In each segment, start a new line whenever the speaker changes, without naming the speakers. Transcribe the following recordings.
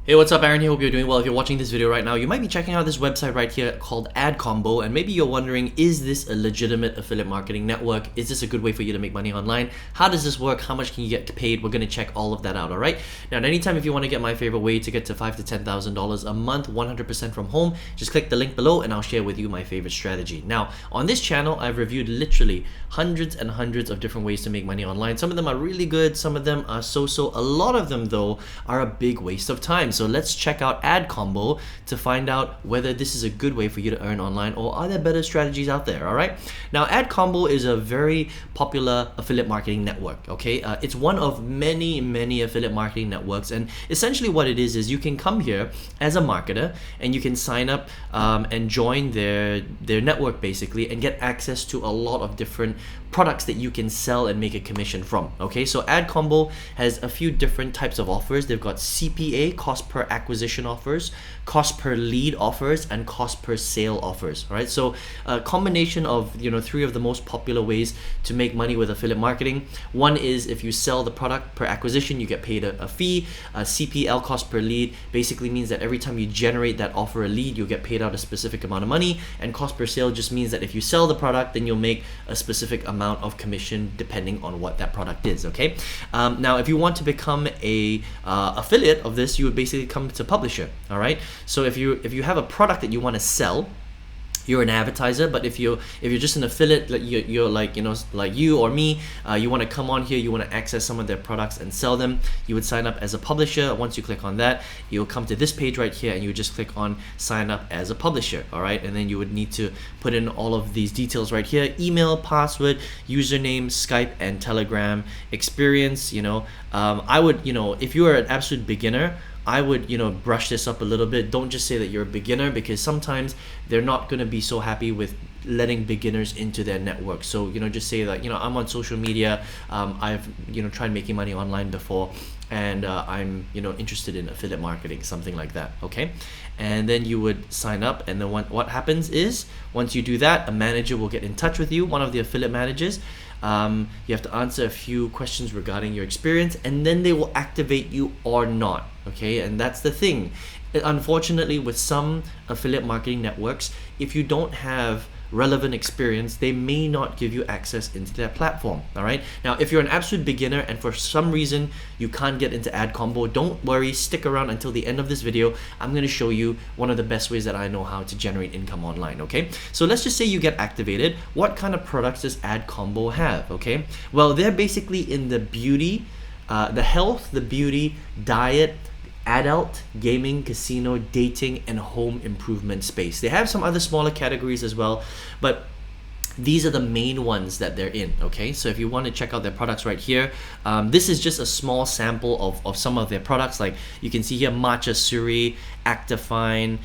Hey, what's up, Aaron here? Hope you're doing well. If you're watching this video right now, you might be checking out this website right here called Adcombo, and maybe you're wondering, is this a legitimate affiliate marketing network? Is this a good way for you to make money online? How does this work? How much can you get paid? We're going to check all of that out, all right? Now, at any time, if you want to get my favorite way to get to $5,000 to $10,000 a month, 100% from home, just click the link below and I'll share with you my favorite strategy. Now, on this channel, I've reviewed literally hundreds and hundreds of different ways to make money online. Some of them are really good, some of them are so-so. A lot of them, though, are a big waste of time. So let's check out Adcombo to find out whether this is a good way for you to earn online or are there better strategies out there, all right? Now, Adcombo is a very popular affiliate marketing network, okay? It's one of many affiliate marketing networks, and essentially what it is you can come here as a marketer and you can sign up and join their network basically and get access to a lot of different products that you can sell and make a commission from, okay? So Adcombo has a few different types of offers. They've got CPA, cost per acquisition offers, cost per lead offers, and cost per sale offers, all right? So a combination of, three of the most popular ways to make money with affiliate marketing. One is if you sell the product per acquisition, you get paid a fee. CPL, cost per lead, basically means that every time you generate that offer a lead, you'll get paid out a specific amount of money. And cost per sale just means that if you sell the product, then you'll make a specific amount of commission depending on what that product is, okay? Now, if you want to become a affiliate of this, you would basically come to publisher, all right? So if you have a product that you want to sell, you're an advertiser, but if you're just an affiliate, you're like like you or me, you want to come on here, you want to access some of their products and sell them, you would sign up as a publisher. Once you click on that, you'll come to this page right here and you just click on sign up as a publisher, all right? And then you would need to put in all of these details right here: email, password, username, Skype, and Telegram, experience. I would, if you are an absolute beginner, I would, brush this up a little bit. Don't just say that you're a beginner, because sometimes they're not going to be so happy with letting beginners into their network. So, just say that, I'm on social media, I've, tried making money online before, and I'm, interested in affiliate marketing, something like that, okay? And then you would sign up, and then what happens is, once you do that, a manager will get in touch with you, one of the affiliate managers. You have to answer a few questions regarding your experience, and then they will activate you or not, okay? And that's the thing. Unfortunately, with some affiliate marketing networks, if you don't have relevant experience, they may not give you access into their platform, all right? Now, if you're an absolute beginner and for some reason you can't get into Adcombo, don't worry, stick around until the end of this video. I'm going to show you one of the best ways that I know how to generate income online, okay? So let's just say you get activated. What kind of products does Adcombo have, okay? Well, they're basically in the beauty, the health, the beauty, diet, adult, gaming, casino, dating, and home improvement space. They have some other smaller categories as well, but these are the main ones that they're in, okay? So if you want to check out their products right here, this is just a small sample of some of their products. Like you can see here, Matcha Suri, Actifine,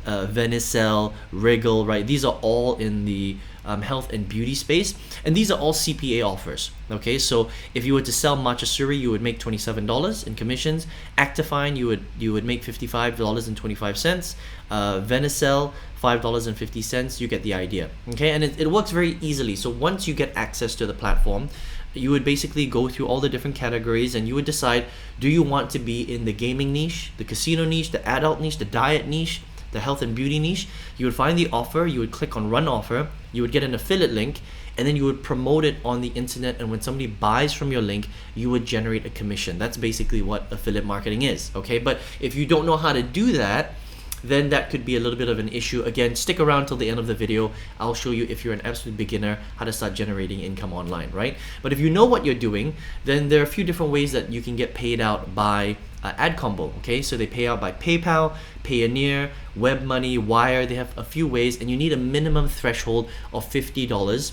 Venicel, Wriggle, right? These are all in the health and beauty space, and these are all CPA offers, okay? So if you were to sell Matcha Suri, you would make $27 in commissions. Actifine, you would make $55.25. Venicel, $5.50. You get the idea, okay? And it works very easily. So once you get access to the platform, you would basically go through all the different categories and you would decide, do you want to be in the gaming niche, the casino niche, the adult niche, the diet niche, the health and beauty niche? You would find the offer, you would click on run offer, you would get an affiliate link, and then you would promote it on the internet, and when somebody buys from your link, you would generate a commission. That's basically what affiliate marketing is, okay? But if you don't know how to do that, then that could be a little bit of an issue. Again, stick around till the end of the video. I'll show you, if you're an absolute beginner, how to start generating income online, right? But if you know what you're doing, then there are a few different ways that you can get paid out by Adcombo, okay? So they pay out by PayPal, Payoneer, WebMoney, Wire. They have a few ways, and you need a minimum threshold of $50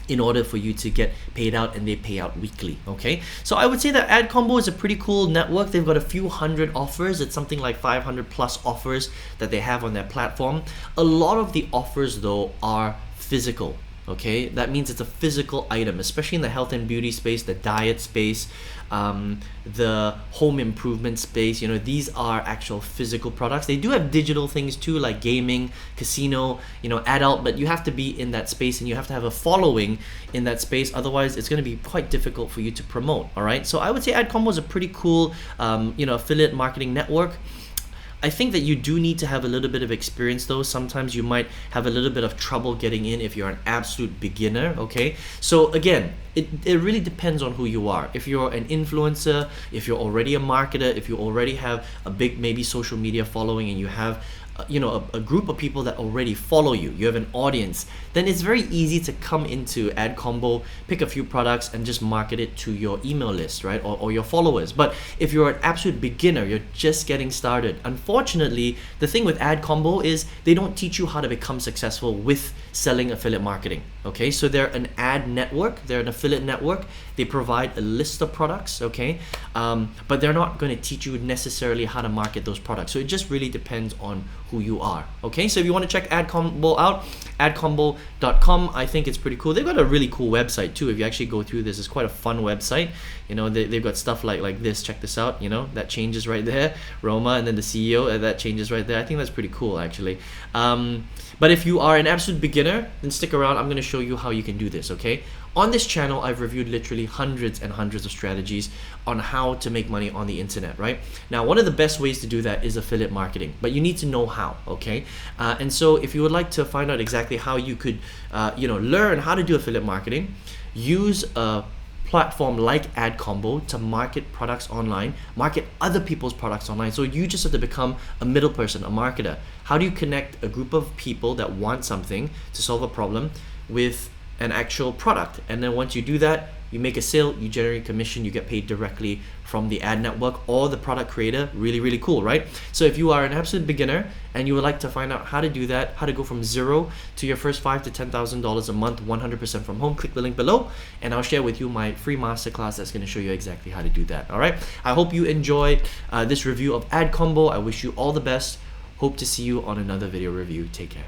in order for you to get paid out, and they pay out weekly, okay? So I would say that Adcombo is a pretty cool network. They've got a few hundred offers. It's something like 500 plus offers that they have on their platform. A lot of the offers, though, are physical, okay? That means it's a physical item, especially in the health and beauty space, the diet space, the home improvement space. You know, these are actual physical products. They do have digital things too, like gaming, casino, you know, adult, but you have to be in that space and you have to have a following in that space. Otherwise, it's going to be quite difficult for you to promote, all right? So I would say Adcombo is a pretty cool, you know, affiliate marketing network. I think that you do need to have a little bit of experience though. Sometimes you might have a little bit of trouble getting in if you're an absolute beginner, okay? So again, it really depends on who you are. If you're an influencer, if you're already a marketer, if you already have a big maybe social media following and you have you know, a group of people that already follow you, you have an audience, then it's very easy to come into Adcombo, pick a few products and just market it to your email list, right? Or your followers. But if you're an absolute beginner, you're just getting started, unfortunately, the thing with Adcombo is they don't teach you how to become successful with selling affiliate marketing, okay? So they're an ad network, they're an affiliate network, they provide a list of products, okay? But they're not going to teach you necessarily how to market those products. So it just really depends on who you are, okay? So if you want to check Adcombo out, adcombo.com, I think it's pretty cool. They've got a really cool website too. If you actually go through this, it's quite a fun website. You know, they've got stuff like this. Check this out, you know, that changes right there, Roma, and then the CEO, that changes right there. I think that's pretty cool actually. But if you are an absolute beginner, then stick around. I'm going to show you how you can do this, okay? On this channel, I've reviewed literally hundreds and hundreds of strategies on how to make money on the internet, right? Now, one of the best ways to do that is affiliate marketing, but you need to know how, okay? And so if you would like to find out exactly how you could, you know, learn how to do affiliate marketing, use a platform like Adcombo to market products online, market other people's products online. So you just have to become a middle person, a marketer. How do you connect a group of people that want something to solve a problem with an actual product? And then once you do that, you make a sale, you generate commission, you get paid directly from the ad network or the product creator. Really, really cool, right? So if you are an absolute beginner and you would like to find out how to do that, how to go from zero to your first $5,000 to $10,000 a month, 100% from home, click the link below and I'll share with you my free masterclass that's going to show you exactly how to do that, all right? I hope you enjoyed this review of Adcombo. I wish you all the best. Hope to see you on another video review. Take care.